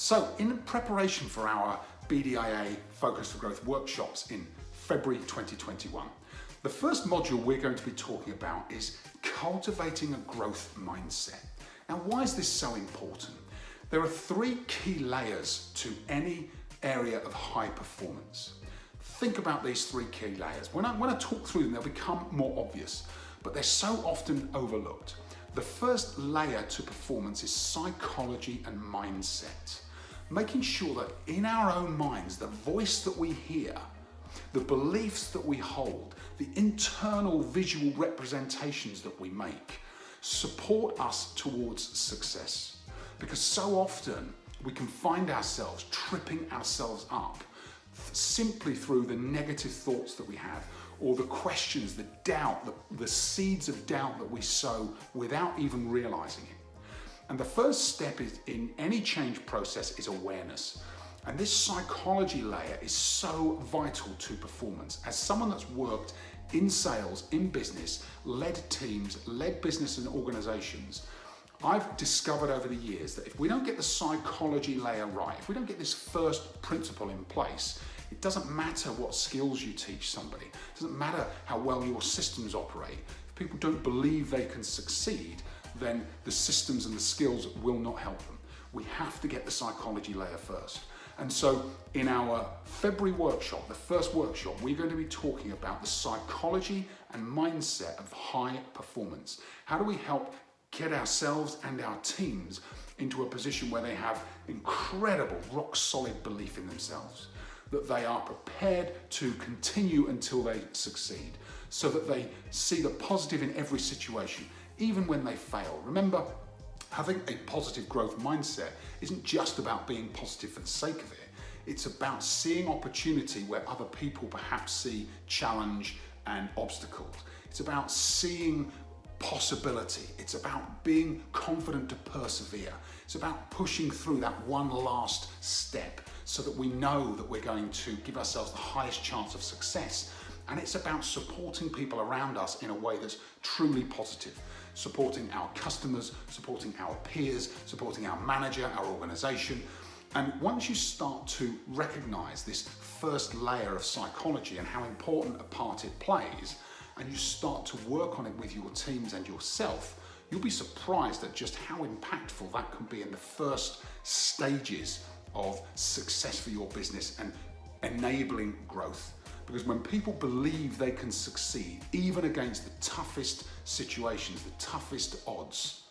So in preparation for our BDIA Focus for Growth workshops in February 2021, the first module we're going to be talking about is cultivating a growth mindset. Now, why is this so important? There are three key layers to any area of high performance. Think about these three key layers. When I talk through them, they'll become more obvious, but they're so often overlooked. The first layer to performance is psychology and mindset. Making sure that in our own minds, the voice that we hear, the beliefs that we hold, the internal visual representations that we make support us towards success. Because so often we can find ourselves tripping ourselves up simply through the negative thoughts that we have, or the questions, the doubt, the seeds of doubt that we sow without even realizing it. And the first step in any change process is awareness. And this psychology layer is so vital to performance. As someone that's worked in sales, in business, led teams, led business and organizations, I've discovered over the years that if we don't get the psychology layer right, if we don't get this first principle in place, it doesn't matter what skills you teach somebody. It doesn't matter how well your systems operate. If people don't believe they can succeed, then the systems and the skills will not help them. We have to get the psychology layer first. And so in our February workshop, the first workshop, we're going to be talking about the psychology and mindset of high performance. How do we help get ourselves and our teams into a position where they have incredible, rock-solid belief in themselves, that they are prepared to continue until they succeed, so that they see the positive in every situation, even when they fail. Remember, having a positive growth mindset isn't just about being positive for the sake of it. It's about seeing opportunity where other people perhaps see challenge and obstacles. It's about seeing possibility. It's about being confident to persevere. It's about pushing through that one last step so that we know that we're going to give ourselves the highest chance of success. And it's about supporting people around us in a way that's truly positive. Supporting our customers, supporting our peers, supporting our manager, our organization. And once you start to recognize this first layer of psychology and how important a part it plays, and you start to work on it with your teams and yourself, you'll be surprised at just how impactful that can be in the first stages of success for your business and enabling growth. Because when people believe they can succeed, even against the toughest situations, the toughest odds,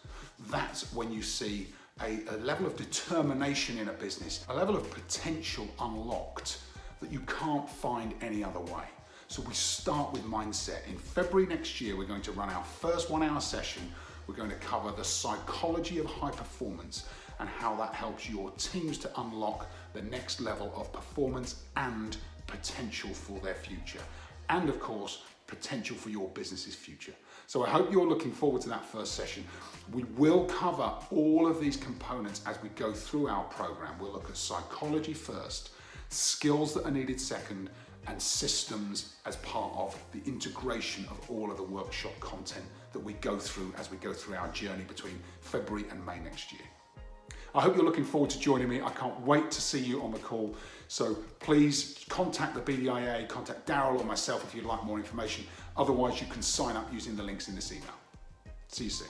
that's when you see a level of determination in a business, a level of potential unlocked that you can't find any other way. So we start with mindset. In February next year, we're going to run our first 1 hour session. We're going to cover the psychology of high performance and how that helps your teams to unlock the next level of performance and potential for their future. And of course, potential for your business's future. So I hope you're looking forward to that first session. We will cover all of these components as we go through our program. We'll look at psychology first, skills that are needed second, and systems as part of the integration of all of the workshop content that we go through as we go through our journey between February and May next year. I hope you're looking forward to joining me. I can't wait to see you on the call. So please contact the BDIA, contact Daryl or myself if you'd like more information. Otherwise, you can sign up using the links in this email. See you soon.